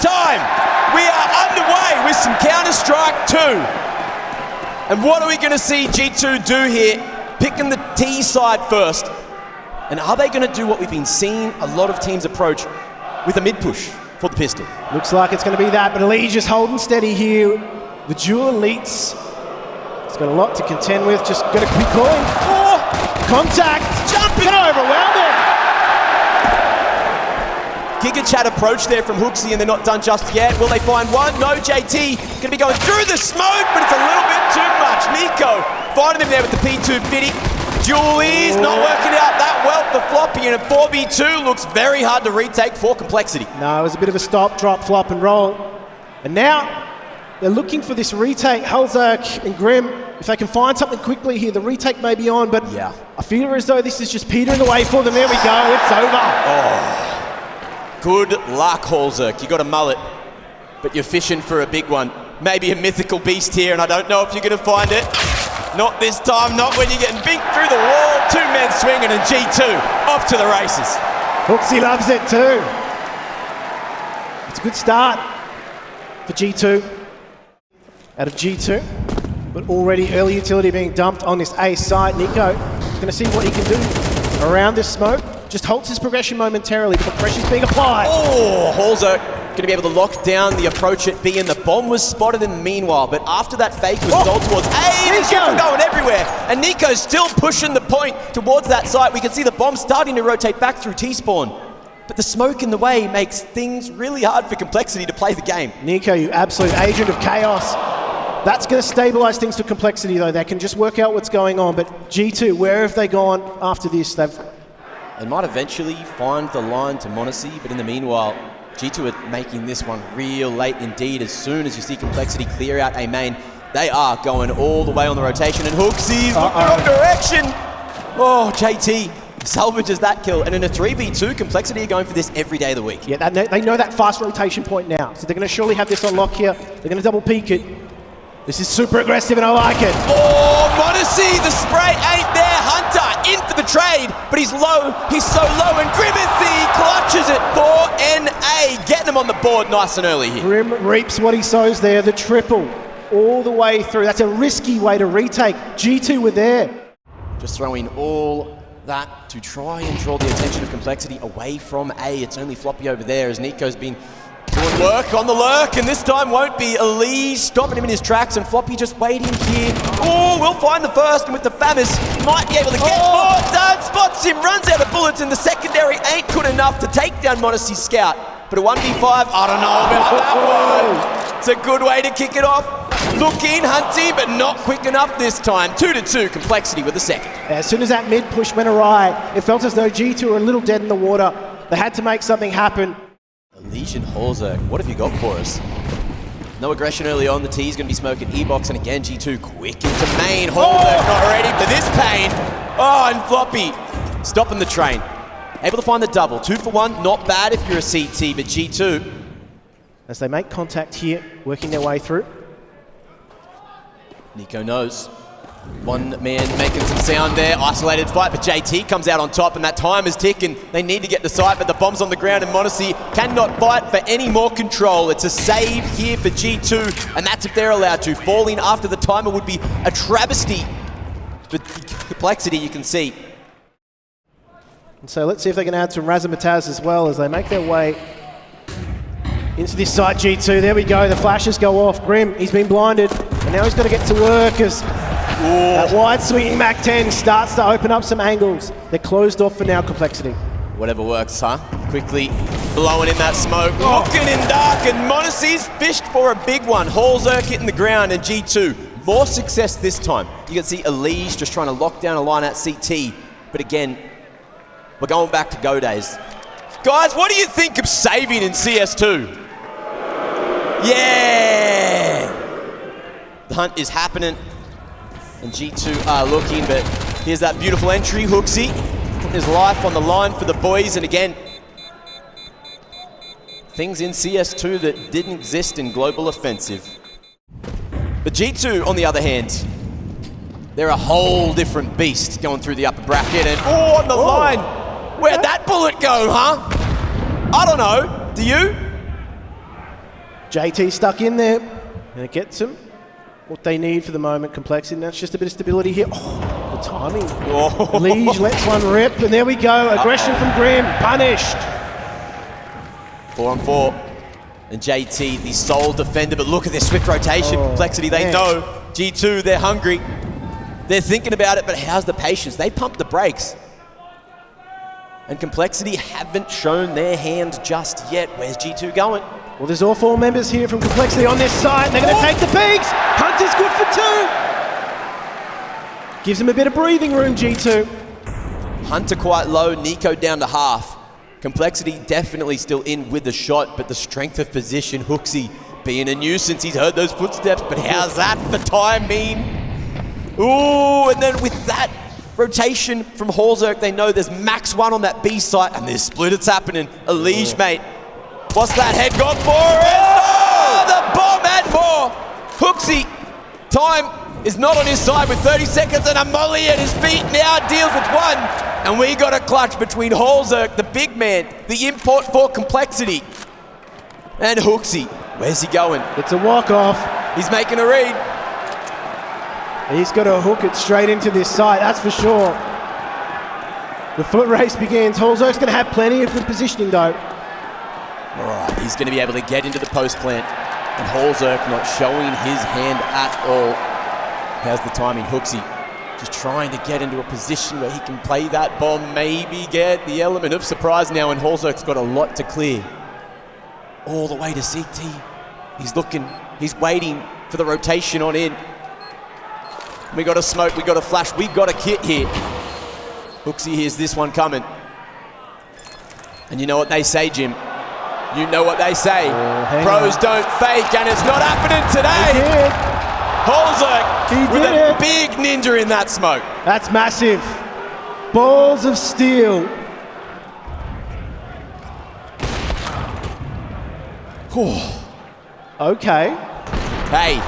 time, we are underway with some Counter-Strike 2. And what are we going to see G2 do here? Picking the T side first. And are they going to do what we've been seeing a lot of teams approach with a mid-push for the pistol? Looks like it's going to be that, but Elite just holding steady here. The dual Elites. It's got a lot to contend with, just going to be calling. Oh, contact! Jumping! Gonna overwhelm him! Giga Chat approach there from Hooksy, and they're not done just yet. Will they find one? No, JT going to be going through the smoke, but it's a little bit too much. Nico finding him there with the P250. Julie's not working out that well for Floppy, and a 4v2 looks very hard to retake for Complexity. No, it was a bit of a stop, drop, flop, and roll. And now they're looking for this retake. Halzak and Grim, if they can find something quickly here, the retake may be on, but yeah. I feel as though this is just petering away for them. There we go, it's over. Oh. Good luck, Halzak. You got a mullet, but you're fishing for a big one. Maybe a mythical beast here, and I don't know if you're going to find it. Not this time, not when you're getting binked through the wall. Two men swinging, and G2 off to the races. Hooksy loves it too. It's a good start for G2. Out of G2, but already early utility being dumped on this A side. Nico going to see what he can do around this smoke. Just halts his progression momentarily, but the pressure's being applied. Oh, Halzak going to be able to lock down the approach at B, and the bomb was spotted in the meanwhile. But after that fake was sold towards A, the ship going everywhere. And Nico's still pushing the point towards that site. We can see the bomb starting to rotate back through T-spawn. But the smoke in the way makes things really hard for Complexity to play the game. Nico, you absolute agent of chaos. That's going to stabilize things for Complexity, though. They can just work out what's going on. But G2, where have they gone after this? They might eventually find the line to Monacy, but in the meanwhile, G2 are making this one real late indeed. As soon as you see Complexity clear out A main, they are going all the way on the rotation, and Hooksy's looking wrong direction. Oh, JT salvages that kill, and in a 3v2, Complexity are going for this every day of the week. Yeah, they know that fast rotation point now, so they're going to surely have this on lock here. They're going to double peek it. This is super aggressive, and I like it. Oh, Monacy, the spray ain't there. Hunter in for the trade, but he's low. He's so low, and Grimithy clutches it for NA, getting him on the board nice and early here. Grim reaps what he sows there, the triple all the way through. That's a risky way to retake. G2 were there. Just throwing all that to try and draw the attention of Complexity away from A. It's only Floppy over there, as Nico's been doing work on the lurk, and this time won't be Elise stopping him in his tracks, and Floppy just waiting here. Oh, we'll find the first, and with the Famis, might be able to get more done. Spots him, runs out of bullets, and the secondary ain't good enough to take down Monacy's scout. But a 1v5, I don't know about that one. It's a good way to kick it off. Looking hunty, but not quick enough this time. 2-2, Complexity with the second. As soon as that mid push went awry, it felt as though G2 were a little dead in the water. They had to make something happen. Elysian Halzak, what have you got for us? No aggression early on, the T's going to be smoking E-box, and again G2 quick into main. Halzak not ready for this pain. Oh, and Floppy stopping the train. Able to find the double, 2 for 1, not bad if you're a CT, but G2. As they make contact here, working their way through. Nico knows. One man making some sound there, isolated fight, but JT comes out on top, and that time is ticking. They need to get the site, but the bomb's on the ground, and Monacy cannot fight for any more control. It's a save here for G2, and that's if they're allowed to. Falling after the timer would be a travesty. But Complexity, you can see. And so let's see if they can add some razzmatazz as well as they make their way into this site. G2, there we go, the flashes go off. Grim, he's been blinded, and now he's got to get to work as that wide swinging Mac 10 starts to open up some angles. They're closed off for now, Complexity. Whatever works, huh? Quickly blowing in that smoke, looking in dark, and Monacy's fished for a big one. Halzak hitting the ground, and G2, more success this time. You can see Elise just trying to lock down a line at CT, but again, we're going back to Go days. Guys, what do you think of saving in CS2? Yeah! The hunt is happening, and G2 are looking, but here's that beautiful entry. Hooksy putting his life on the line for the boys, and again, things in CS2 that didn't exist in Global Offensive. But G2, on the other hand, they're a whole different beast going through the upper bracket, and on the line. Where'd that bullet go, huh? I don't know. Do you? JT stuck in there, and it gets them what they need for the moment, complexity, and that's just a bit of stability here. Oh, the timing. Oh. Liege lets one rip, and there we go. Aggression from Grim, punished. 4-on-4. And JT, the sole defender, but look at their swift rotation. Complexity, they know. G2, they're hungry. They're thinking about it, but how's the patience? They pumped the brakes. And Complexity haven't shown their hand just yet. Where's G2 going? Well, there's all 4 members here from Complexity on this side. They're going to take the peaks. Hunter's good for 2. Gives them a bit of breathing room, G2. Hunter quite low, Nico down to half. Complexity definitely still in with the shot, but the strength of position, Hooksy being a nuisance. He's heard those footsteps, but how's that for time mean? Ooh, and then with that rotation from Halzerk, they know there's max 1 on that B site, and there's split, it's happening. A Liege, mate. What's that head gone for? Oh, the bomb and more! Hooksy, time is not on his side with 30 seconds, and a molly at his feet now deals with 1. And we got a clutch between Halzerk, the big man, the import for Complexity, and Hooksy. Where's he going? It's a walk-off. He's making a read. He's got to hook it straight into this site, that's for sure. The foot race begins. Halzerk's going to have plenty of good positioning, though. All right, he's going to be able to get into the post plant, and Halzerk not showing his hand at all. How's the timing? Hooksy just trying to get into a position where he can play that bomb, maybe get the element of surprise now, and Halzerk's got a lot to clear. All the way to CT. He's looking, he's waiting for the rotation on in. We got a smoke, we got a flash, we got a kit here. Hooksy hears this one coming. And you know what they say, Jim? You know what they say. Pros don't fake, and it's not happening today. Halzerk with a big ninja in that smoke. That's massive. Balls of steel. Okay. Hey,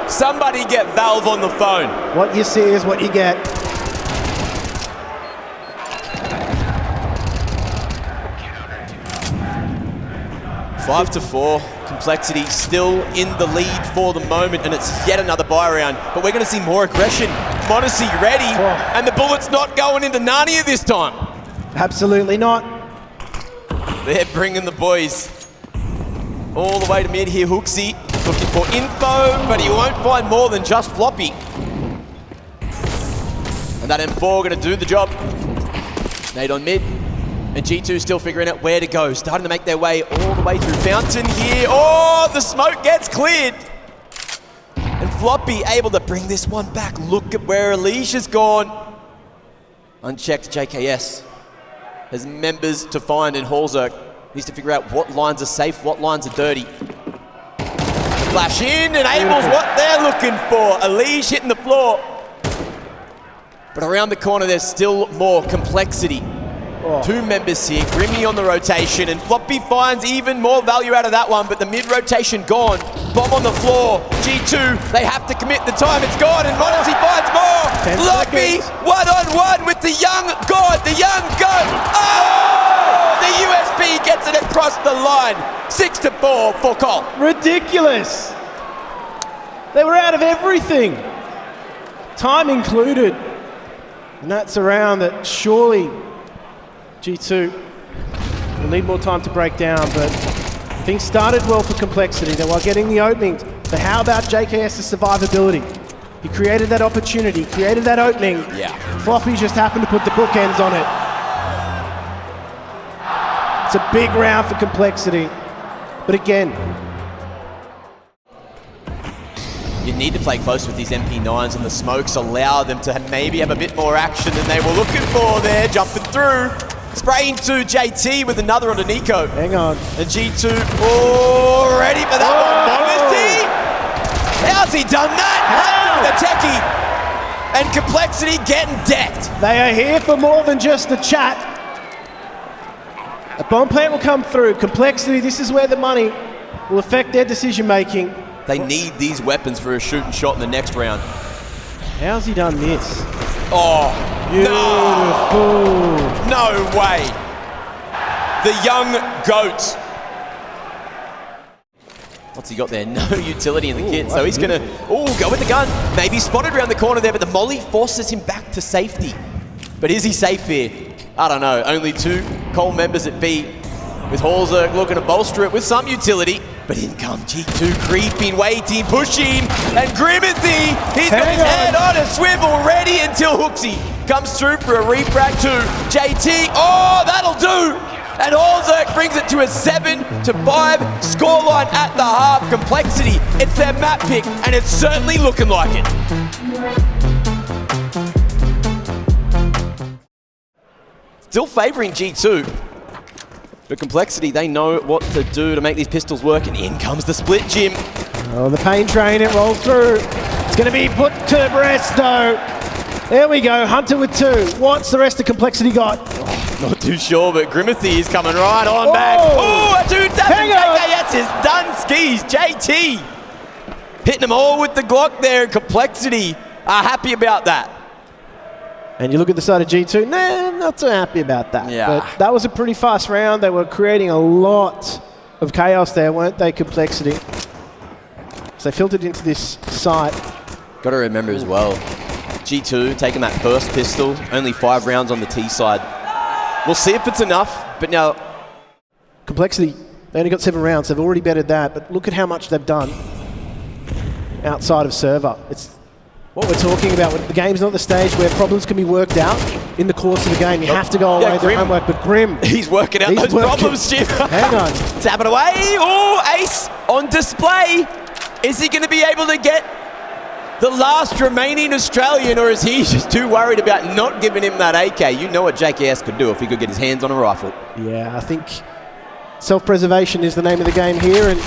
somebody get Valve on the phone. What you see is what you get. Five to 4. Complexity still in the lead for the moment, and it's yet another buy round. But we're going to see more aggression. Monacy ready, and the bullet's not going into Narnia this time. Absolutely not. They're bringing the boys all the way to mid here. Hooksy looking for info, but he won't find more than just Floppy. And that M4 going to do the job. Nade on mid. And G2 still figuring out where to go. Starting to make their way all the way through Fountain here. Oh, the smoke gets cleared. And Floppy able to bring this one back. Look at where Alicia's gone. Unchecked JKS has members to find, and Halzerk needs to figure out what lines are safe, what lines are dirty. Flash in, enables what they're looking for. Alicia hitting the floor. But around the corner, there's still more Complexity. 2 members here, Grimmy on the rotation, and Floppy finds even more value out of that one, but the mid-rotation gone. Bomb on the floor, G2, they have to commit the time, it's gone, and Monacy finds more! Floppy, one-on-one with the young god, the young goat! Oh! The USP gets it across the line, 6-4 for Cole. Ridiculous! They were out of everything, time included. And that's a round that surely G2 will need more time to break down, but things started well for Complexity. They were getting the openings, but how about JKS's survivability? He created that opportunity, created that opening. Yeah. Floppy just happened to put the bookends on it. It's a big round for Complexity, but again, you need to play close with these MP9s, and the smokes allow them to maybe have a bit more action than they were looking for there, jumping through. Spraying to JT with another onto Nico. Hang on. And G2, ready for that one. How's he done that? The techie. And Complexity getting decked. They are here for more than just the chat. A bomb plant will come through. Complexity, this is where the money will affect their decision making. They need these weapons for a shoot and shot in the next round. How's he done this? Oh, beautiful. No way. The young goat. What's he got there? No utility in the kit, so he's going to go with the gun. Maybe spotted around the corner there, but the molly forces him back to safety. But is he safe here? I don't know. Only 2 Cole members at B, with Halzerk looking to bolster it with some utility. But in comes G2, creeping, waiting, pushing, and Grimathy, he's got his head on a swivel, ready until Hooksy comes through for a refrag to JT. Oh, that'll do! And Halzerk brings it to a 7-5 scoreline at the half. Complexity, it's their map pick, and it's certainly looking like it. Still favouring G2. But Complexity, they know what to do to make these pistols work, and in comes the split, Jim. Oh, the pain train, it rolls through. It's going to be put to rest, though. There we go, Hunter with 2. What's the rest of Complexity got? Not too sure, but Grimathy is coming right on back. Oh, a 2-7 JKS is done skis. JT hitting them all with the Glock there. Complexity are happy about that. And you look at the side of G2, nah, not so happy about that. Yeah. But that was a pretty fast round. They were creating a lot of chaos there, weren't they, Complexity? So they filtered into this site. Got to remember as well, G2 taking that first pistol, only 5 rounds on the T side. We'll see if it's enough, but now... Complexity, they only got 7 rounds. They've already bettered that, but look at how much they've done outside of server. It's what we're talking about. The game's not the stage where problems can be worked out in the course of the game. You have to go away with the homework, but Grim... He's working out those problems, Jim. Hang on. Tap it away. Oh, ace on display. Is he going to be able to get the last remaining Australian, or is he just too worried about not giving him that AK? You know what JKS could do if he could get his hands on a rifle. Yeah, I think self-preservation is the name of the game here, and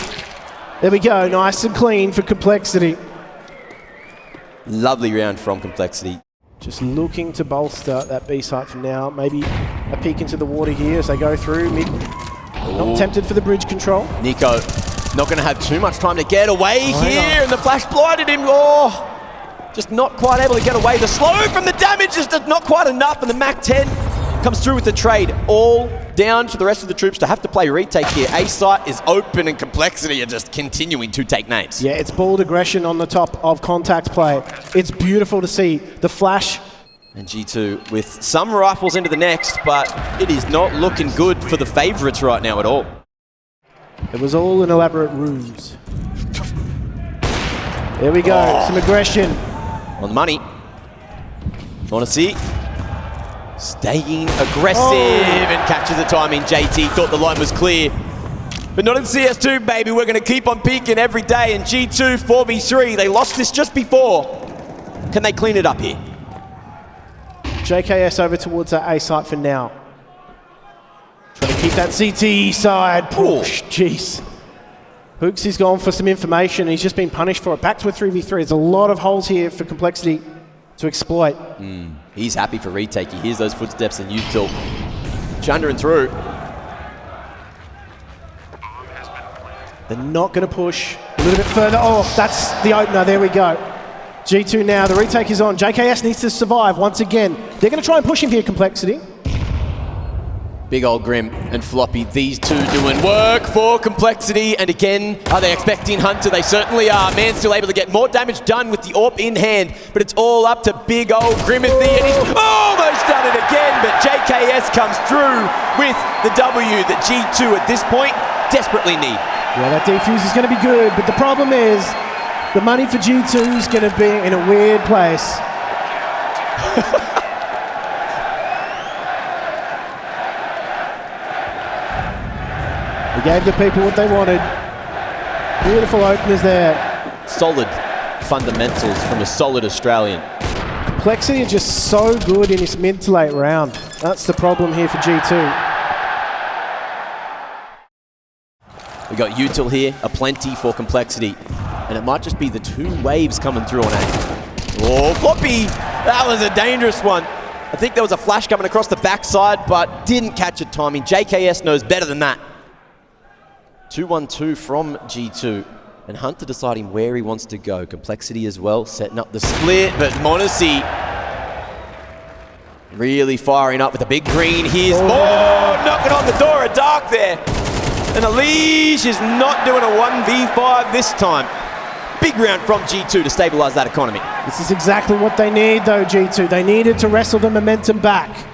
there we go, nice and clean for Complexity. Lovely round from Complexity. Just looking to bolster that B site for now. Maybe a peek into the water here as they go through. Mid, not tempted for the bridge control. Nico not going to have too much time to get away here, and the flash blinded him. Oh, just not quite able to get away. The slow from the damage is just not quite enough, and the MAC-10 comes through with the trade. All down to the rest of the troops to have to play retake here. A site is open, and Complexity are just continuing to take names. Yeah, it's balled aggression on the top of contact play. It's beautiful to see the flash. And G2 with some rifles into the next, but it is not looking good for the favourites right now at all. It was all an elaborate ruse. There we go, some aggression. On the money. Want to see? Staying aggressive and catches the timing. JT thought the line was clear. But not in CS2, baby. We're going to keep on peaking every day. And G2 4v3, they lost this just before. Can they clean it up here? JKS over towards that A site for now. Trying to keep that CT side push. Jeez. Hooks is gone for some information. He's just been punished for it. Back to a 3v3. There's a lot of holes here for Complexity to exploit. He's happy for retake. He hears those footsteps and util. Chunder and through. They're not going to push a little bit further. Oh, that's the opener. There we go. G2 now. The retake is on. JKS needs to survive once again. They're going to try and push him here, Complexity. Big old Grim and Floppy, these two doing work for Complexity. And again, are they expecting Hunter? They certainly are. Man's still able to get more damage done with the AWP in hand, but it's all up to big old Grimathy, and he's almost done it again, but JKS comes through with the W that G2 at this point desperately need. Yeah, that defuse is going to be good, but the problem is the money for G2 is going to be in a weird place. He gave the people what they wanted. Beautiful openers there. Solid fundamentals from a solid Australian. Complexity are just so good in this mid to late round. That's the problem here for G2. We got util here, a plenty for Complexity. And it might just be the two waves coming through on A. Oh, Floppy! That was a dangerous one. I think there was a flash coming across the backside, but didn't catch it timing. JKS knows better than that. 2-1-2 from G2. And Hunter deciding where he wants to go. Complexity as well, setting up the split, but Monacy really firing up with a big green. Here's more, knocking on the door of dark there. And Elige is not doing a 1v5 this time. Big round from G2 to stabilize that economy. This is exactly what they need though, G2. They needed to wrestle the momentum back.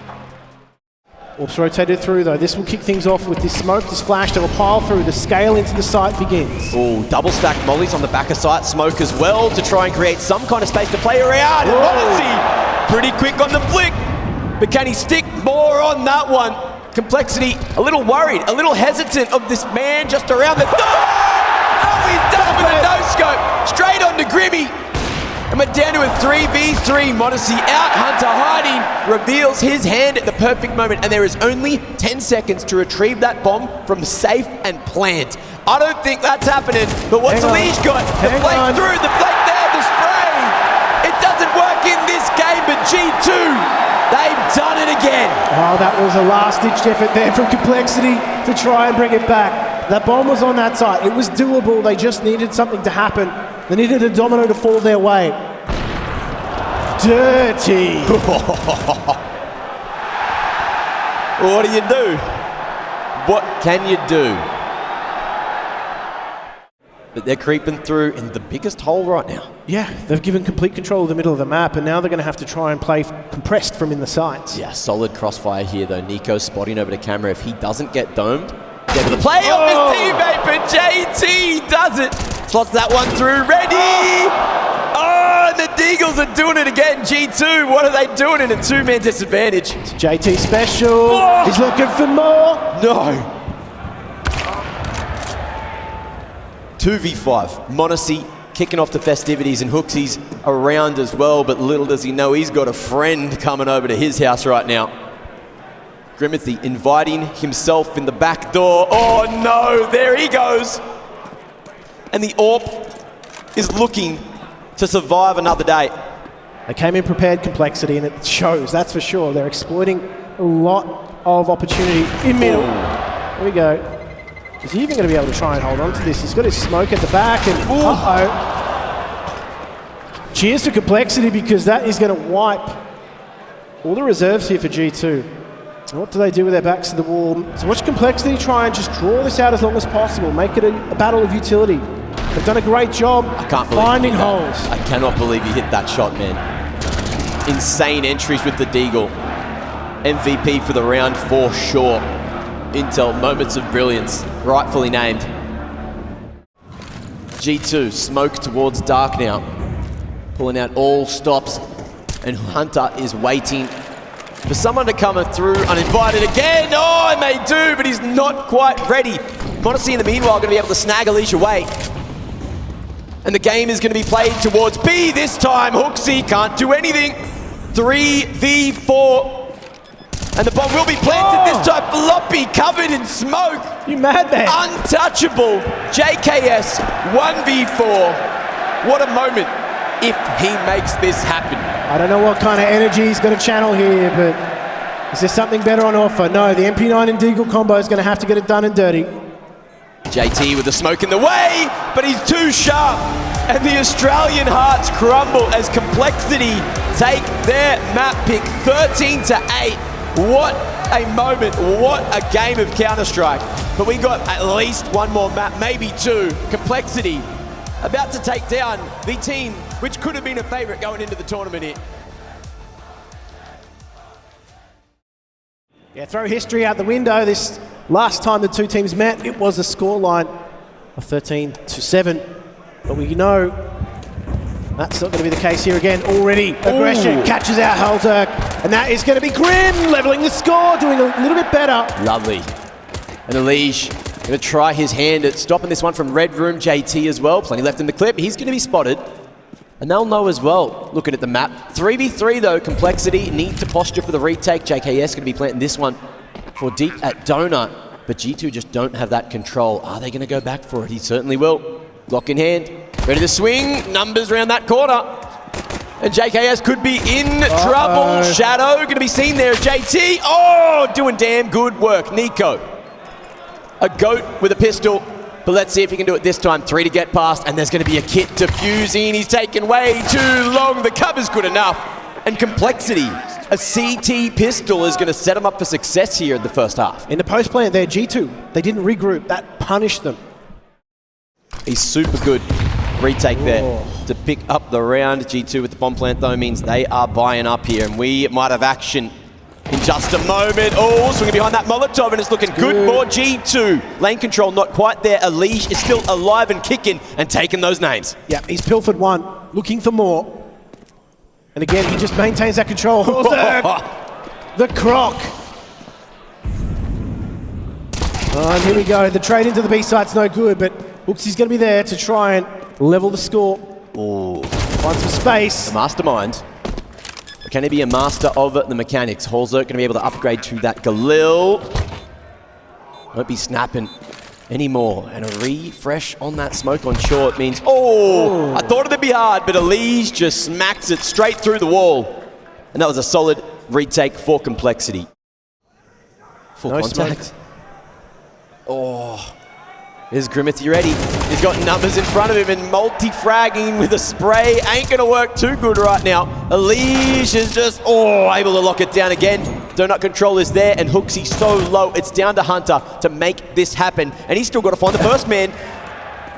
Orps rotated through though. This will kick things off with this smoke, this flash. They will pile through. The scale into the site begins. Oh, double stack mollies on the back of site. Smoke as well to try and create some kind of space to play around. And Odyssey, pretty quick on the flick. But can he stick more on that one? Complexity, a little worried, a little hesitant of this man just around the... Oh, he's done with a no-scope. Straight on to Grimmy. And we're down to a 3v3. Modesty out, Hunter hiding, reveals his hand at the perfect moment, and there is only 10 seconds to retrieve that bomb from safe and plant. I don't think that's happening, but what's Elige got? The flake through, the flake there, the spray. It doesn't work in this game, but G2, they've done it again. Oh, that was a last-ditch effort there from Complexity to try and bring it back. That bomb was on that side. It was doable. They just needed something to happen. They needed a domino to fall their way. Dirty. What do you do? What can you do? But they're creeping through in the biggest hole right now. Yeah, they've given complete control of the middle of the map, and now they're going to have to try and play compressed from in the sights. Yeah, solid crossfire here though. Nico spotting over the camera. If he doesn't get domed, get to the play of his teammate, but JT does it. Slots that one through, ready! Oh, and the Deagles are doing it again. G2, what are they doing in a two-man disadvantage? It's JT special. He's looking for more. No. 2v5. Monacy kicking off the festivities, and Hooksy's around as well, but little does he know he's got a friend coming over to his house right now. Grimothy inviting himself in the back door. Oh no, there he goes. And the AWP is looking to survive another day. They came in prepared, Complexity, and it shows, that's for sure. They're exploiting a lot of opportunity in middle. There we go. Is he even going to be able to try and hold on to this? He's got his smoke at the back, and uh-oh. Cheers to Complexity, because that is going to wipe all the reserves here for G2. What do they do with their backs to the wall? So watch Complexity try and just draw this out as long as possible, make it a battle of utility. They've done a great job finding holes. I cannot believe he hit that shot, man. Insane entries with the Deagle. MVP for the round for sure. Intel, moments of brilliance, rightfully named. G2, smoke towards dark now. Pulling out all stops, and Hunter is waiting for someone to come through uninvited again. Oh, it may do, but he's not quite ready. Modesty in the meanwhile going to be able to snag Elige away. And the game is going to be played towards B this time. Hooksy can't do anything. 3v4. And the bomb will be planted this time. Floppy covered in smoke. You mad, man? Untouchable. JKS 1v4. What a moment if he makes this happen. I don't know what kind of energy he's going to channel here, but is there something better on offer? No, the MP9 and Deagle combo is going to have to get it done and dirty. JT with the smoke in the way, but he's too sharp. And the Australian hearts crumble as Complexity take their map pick 13-8. What a moment, what a game of Counter-Strike. But we got at least one more map, maybe two. Complexity about to take down the team which could have been a favorite going into the tournament here. Yeah, throw history out the window. This last time the two teams met, it was a scoreline of 13-7. But we know that's not going to be the case here again. Already, aggression catches out Halter, and that is going to be Grim, leveling the score, doing a little bit better. Lovely. And Elige going to try his hand at stopping this one from Red Room. JT as well, plenty left in the clip. He's going to be spotted, and they'll know as well, looking at the map. 3v3 though, Complexity need to posture for the retake. JKS going to be planting this one for deep at Donut, but G2 just don't have that control. Are they going to go back for it? He certainly will. Glock in hand, ready to swing, numbers around that corner. And JKS could be in trouble. Shadow going to be seen there. JT, oh, doing damn good work. Nico, a goat with a pistol, but let's see if he can do it this time. 3 to get past, and there's going to be a kit defusing. He's taken way too long. The cover's good enough. And Complexity a CT pistol is going to set him up for success here in the first half. In the post plant there, G2, they didn't regroup. That punished them. He's super good. Retake there to pick up the round. G2 with the bomb plant though means they are buying up here, and we might have action in just a moment. Oh, swinging behind that Molotov, and it's looking good for G2. Lane control not quite there. Alish is still alive and kicking and taking those names. Yeah, he's pilfered one, looking for more. And again, he just maintains that control. The croc. Oh, and here we go. The trade into the B site's no good, but Hooksy's going to be there to try and level the score. Oh, Find some space. the mastermind. Can he be a master of the mechanics? Holzer going to be able to upgrade to that Galil. Won't be snapping anymore. And a refresh on that smoke on short means, I thought it'd be hard, but Elise just smacks it straight through the wall. And that was a solid retake for Complexity. Full contact. Smoke. Oh. There's Grimmeth, you ready? He's got numbers in front of him, and multi-fragging with a spray ain't gonna work too good right now. Alish is just, able to lock it down again. Donut control is there, and Hooksy so low. It's down to Hunter to make this happen, and he's still got to find the first man.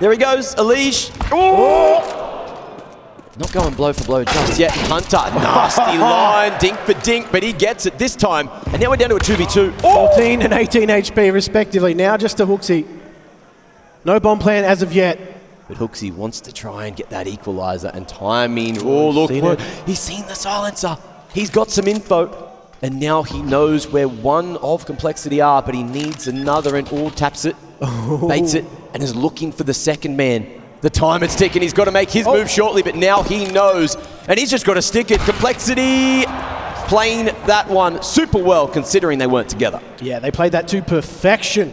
There he goes, Alish. Not going blow for blow just yet. Hunter, nasty line, dink for dink, but he gets it this time. And now we're down to a 2v2. 14 and 18 HP respectively. Now just to Hooksy. No bomb plan as of yet. But Hooksy wants to try and get that equalizer and timing. Oh, look, he's seen the silencer. He's got some info. And now he knows where one of Complexity are, but he needs another, and taps it, baits it, and is looking for the second man. The time is ticking. He's got to make his move shortly, but now he knows. And he's just got to stick it. Complexity playing that one super well, considering they weren't together. Yeah, they played that to perfection.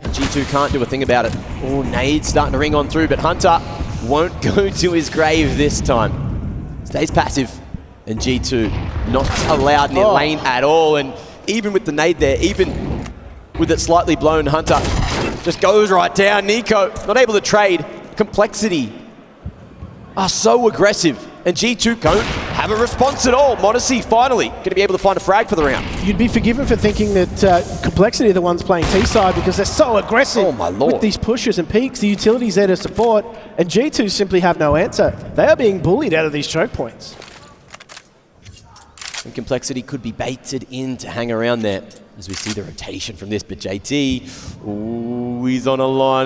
G2 can't do a thing about it. Oh, nade starting to ring on through, but Hunter won't go to his grave this time. Stays passive, and G2 not allowed near lane at all. And even with the nade there, even with it slightly blown, Hunter just goes right down. Nico not able to trade. Complexity are so aggressive, and G2 don't have a response at all. Modesty finally going to be able to find a frag for the round. You'd be forgiven for thinking that Complexity are the ones playing T-side because they're so aggressive with these pushes and peaks. The utility's there to support, and G2 simply have no answer. They are being bullied out of these choke points. And Complexity could be baited in to hang around there as we see the rotation from this. But JT, he's on a line.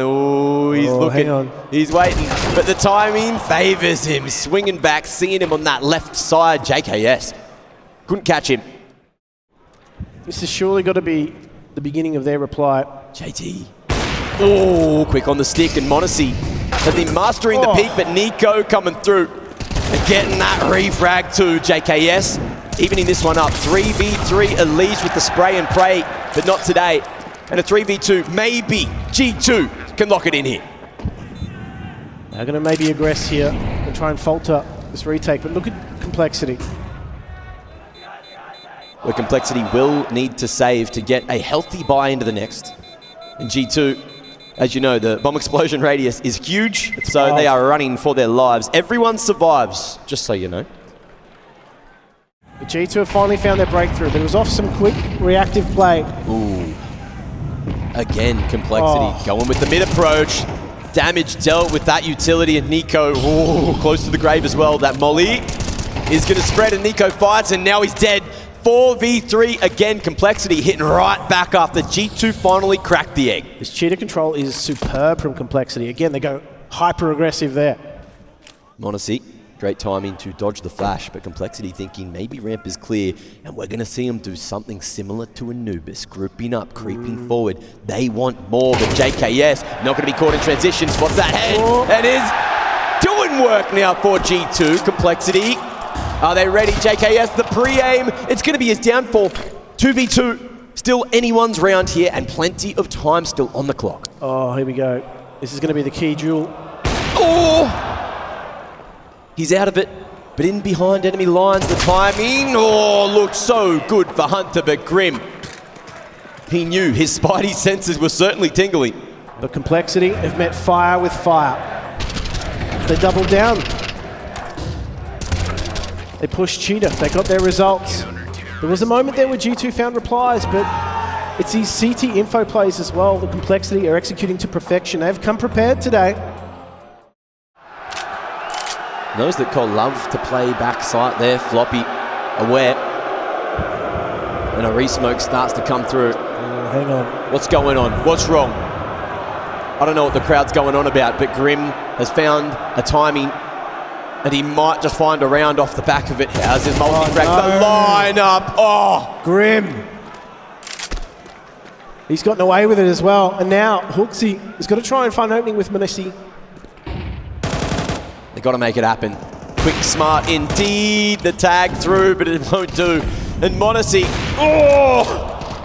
He's looking. He's waiting. But the timing favors him. Swinging back, seeing him on that left side. JKS couldn't catch him. This has surely got to be the beginning of their reply. JT. Quick on the stick, and Monacy has been mastering the peak, but Nico coming through and getting that refrag to JKS. Evening this one up. 3v3 Elise with the spray and pray, but not today. And a 3v2, maybe G2 can lock it in here. They're going to maybe aggress here and try and falter this retake, but look at Complexity. Where Complexity will need to save to get a healthy buy into the next. And G2, as you know, the bomb explosion radius is huge, so they are running for their lives. Everyone survives, just so you know. But G2 have finally found their breakthrough, but it was off some quick reactive play. Again, Complexity going with the mid approach. Damage dealt with that utility, and Nico close to the grave as well. That molly is going to spread, and Nico fights, and now he's dead. 4v3 again. Complexity hitting right back after G2 finally cracked the egg. This cheater control is superb from Complexity. Again, they go hyper aggressive there. Monacy, great timing to dodge the flash, but Complexity thinking maybe ramp is clear, and we're going to see them do something similar to Anubis, grouping up, creeping forward. They want more, but JKS not going to be caught in transition. Spots that head, and is doing work now for G2. Complexity, are they ready? JKS, the pre-aim, it's going to be his downfall. 2v2, still anyone's round here, and plenty of time still on the clock. Here we go. This is going to be the key duel. He's out of it, but in behind enemy lines, the timing, looks so good for Hunter, but Grim, he knew his spidey senses were certainly tingling. But Complexity have met fire with fire. They doubled down. They pushed Cheetah. They got their results. There was a moment there where G2 found replies, but it's these CT info plays as well. The Complexity are executing to perfection. They've come prepared today. Those that Cole love to play backside there. Floppy aware. And a re-smoke starts to come through. Hang on. What's going on? What's wrong? I don't know what the crowd's going on about, but Grim has found a timing and he might just find a round off the back of it. How's his multi-crack? Oh, no. The lineup. Oh, Grim. He's gotten away with it as well. And now Hooksy has got to try and find an opening with Manisi. They've got to make it happen. Quick, smart indeed. The tag through, but it won't do. And Monesi,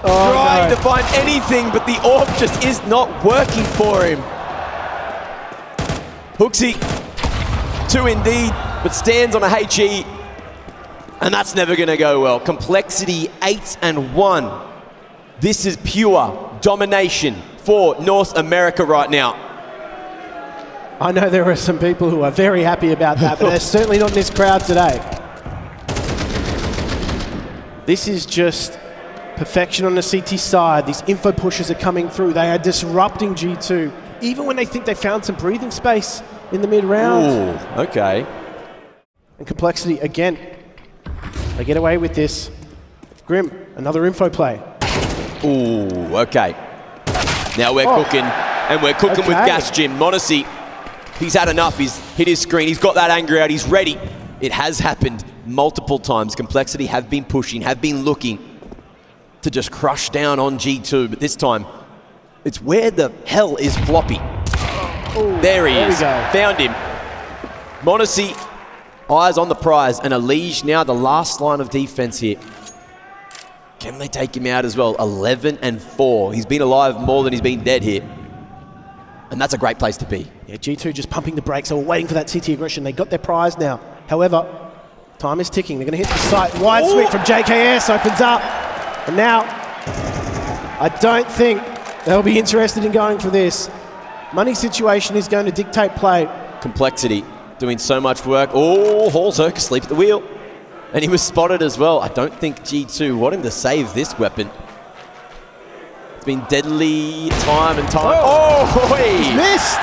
trying to find anything, but the orb just is not working for him. Hooksy, 2 indeed, but stands on a HE, and that's never going to go well. Complexity 8-1. This is pure domination for North America right now. I know there are some people who are very happy about that, but they're certainly not in this crowd today. This is just perfection on the CT side. These info pushes are coming through. They are disrupting G2, even when they think they found some breathing space in the mid-round. Ooh, okay. And Complexity, again, they get away with this. Grim, another info play. Ooh, okay. Now we're cooking, and we're cooking with Gas Jim. Monesi, he's had enough. He's hit his screen. He's got that anger out. He's ready. It has happened multiple times. Complexity have been pushing, have been looking to just crush down on G2, but this time, it's where the hell is Floppy? Ooh, there he is. Found him. Monesi, eyes on the prize, and Elige now the last line of defense here. Can they take him out as well? 11-4. He's been alive more than he's been dead here. And that's a great place to be. Yeah, G2 just pumping the brakes. They were waiting for that CT aggression. They got their prize now. However, time is ticking. They're going to hit the site. Wide sweep from JKS opens up. And now, I don't think they'll be interested in going for this. Money situation is going to dictate play. Complexity doing so much work. Oh, Hallzerk asleep at the wheel. And he was spotted as well. I don't think G2 want him to save this weapon. It's been deadly time and time. Oh, he's missed.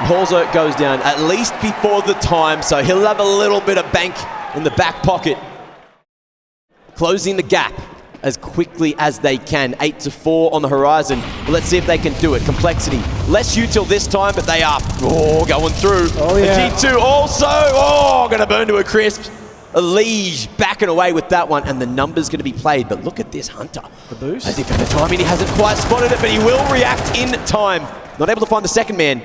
Hallzerk goes down at least before the time, so he'll have a little bit of bank in the back pocket. Closing the gap as quickly as they can. 8-4 on the horizon. But let's see if they can do it. Complexity. Less util this time, but they are going through. Oh, yeah. And G2 also, going to burn to a crisp. Elige backing away with that one, and the number's going to be played. But look at this Hunter. The boost. As if at the timing he hasn't quite spotted it, but he will react in time. Not able to find the second man,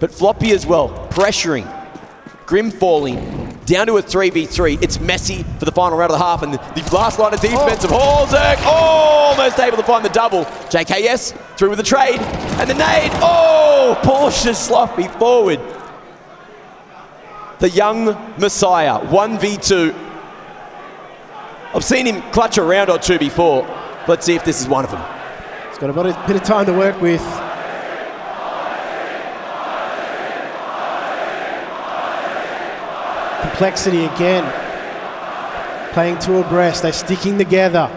but Floppy as well, pressuring. Grim falling. Down to a 3v3. It's messy for the final round of the half, and the last line of defense of Hallzerk. Almost able to find the double. JKS through with the trade, and the nade. Pushes Sloppy forward. The young Messiah, 1v2. I've seen him clutch a round or two before. Let's see if this is one of them. He's got a bit of time to work with. Complexity again, playing two abreast. They're sticking together.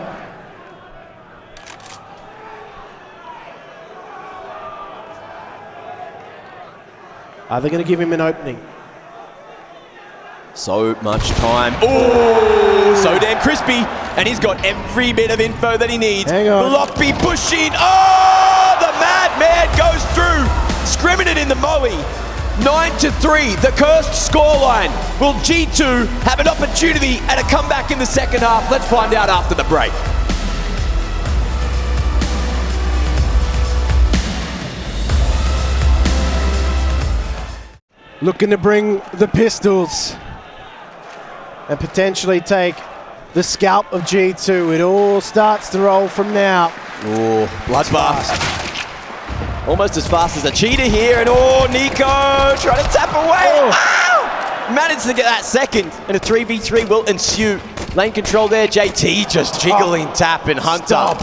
Are they going to give him an opening? So much time. Oh, so damn crispy. And he's got every bit of info that he needs. Hang on. Floppy pushing. Oh, the madman goes through. Scrimming it in the Moe. 9-3, the cursed scoreline. Will G2 have an opportunity at a comeback in the second half? Let's find out after the break. Looking to bring the pistols and potentially take the scalp of G2. It all starts to roll from now. Oh, bloodbath. Almost as fast as a cheetah here, and Nico trying to tap away. Managed to get that second, and a 3v3 will ensue. Lane control there, JT just jiggling tap, and Hunter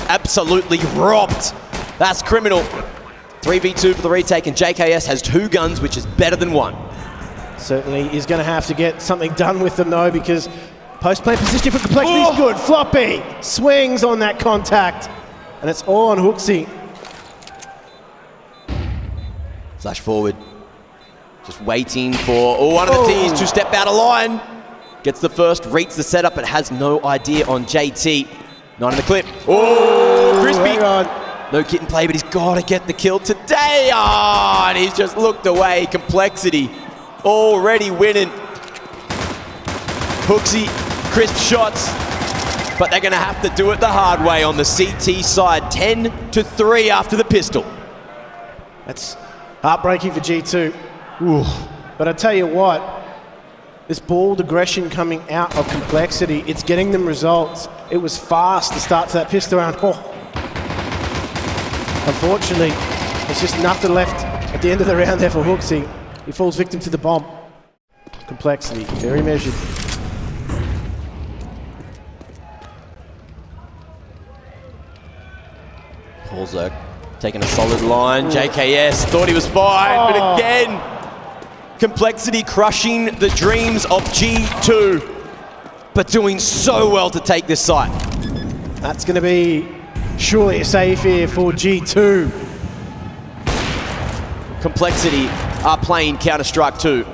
absolutely robbed. That's criminal. 3v2 for the retake, and JKS has 2 guns, which is better than 1. Certainly is going to have to get something done with them though, because post-play position for Complexity is good. Floppy swings on that contact, and it's all on Hooksy. Flash forward. Just waiting for one of the T's to step out of line. Gets the first, reads the setup, but has no idea on JT. Not in the clip. Oh, crispy. No kit in play, but he's got to get the kill today. Oh, and he's just looked away. Complexity already winning. Hooksy, crisp shots, but they're going to have to do it the hard way on the CT side. 10-3 after the pistol. That's heartbreaking for G2. Ooh. But I tell you what, this bald aggression coming out of Complexity, it's getting them results. It was fast to start to that pistol round. Oh. Unfortunately, there's just nothing left at the end of the round there for Hooksy. He falls victim to the bomb. Complexity, very measured. Polzerk taking a solid line. JKS thought he was fine, but again, Complexity crushing the dreams of G2, but doing so well to take this site. That's going to be surely a save here for G2. Complexity are playing Counter-Strike 2,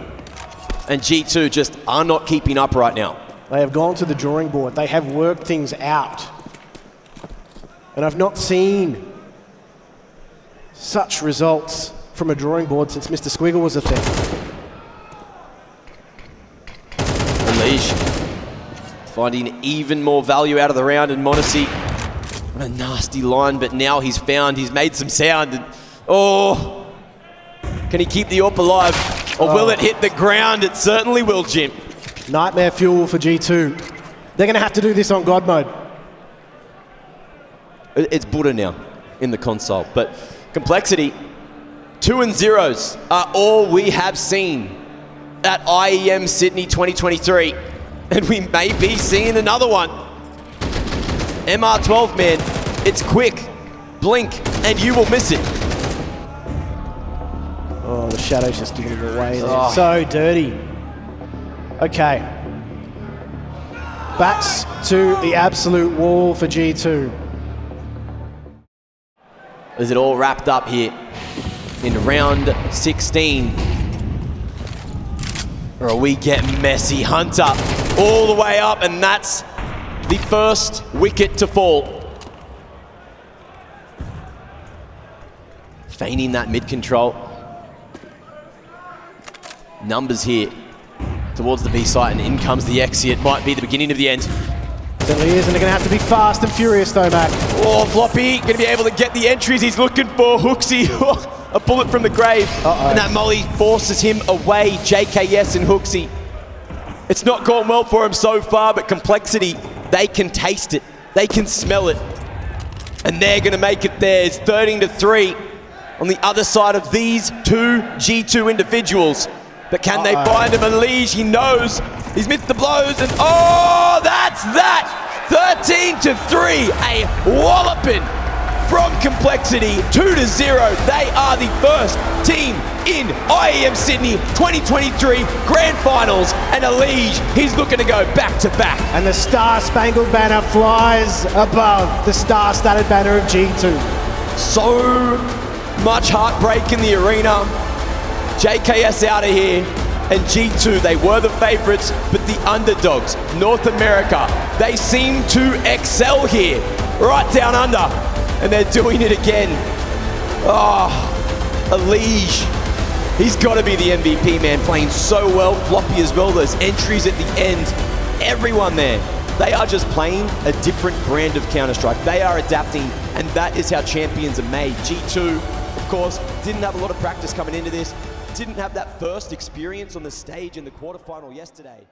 and G2 just are not keeping up right now. They have gone to the drawing board. They have worked things out. And I've not seen such results from a drawing board since Mr. Squiggle was a thing. Unleash finding even more value out of the round, and Monacy, what a nasty line, but now he's made some sound, and can he keep the AWP alive, or will it hit the ground? It certainly will, Jim. Nightmare fuel for G2. They're going to have to do this on God mode. It's Buddha now in the console, but Complexity, 2 and 0s are all we have seen at IEM Sydney 2023, and we may be seeing another one. MR12, man, it's quick, blink, and you will miss it. Oh, the shadow's just giving it away there. So dirty. Okay. Backs to the absolute wall for G2. Is it all wrapped up here in round 16? Or we get messy? Hunter all the way up, and that's the first wicket to fall. Feigning that mid control. Numbers here towards the B site, and in comes the exit. Might be the beginning of the end. Certainly is, and they're going to have to be fast and furious though, Mac. Oh, Floppy going to be able to get the entries he's looking for. Hooksy, a bullet from the grave. And that molly forces him away. JKS and Hooksy. It's not gone well for him so far, but Complexity, they can taste it. They can smell it. And they're going to make it theirs. 13-3 on the other side of these two G2 individuals. But can they find him? Unleash, he knows. He's missed the blows, and that's that! 13-3, a walloping from Complexity, 2-0. They are the first team in IEM Sydney 2023 Grand Finals, and Elige, he's looking to go back-to-back. And the Star-Spangled Banner flies above the star-studded banner of G2. So much heartbreak in the arena. JKS out of here, and G2, they were the favorites, but the underdogs, North America, they seem to excel here, right down under, and they're doing it again. Elige, he's got to be the MVP, man, playing so well. Floppy as well, those entries at the end, everyone there. They are just playing a different brand of Counter-Strike. They are adapting, and that is how champions are made. G2, of course, didn't have a lot of practice coming into this, didn't have that first experience on the stage in the quarterfinal yesterday.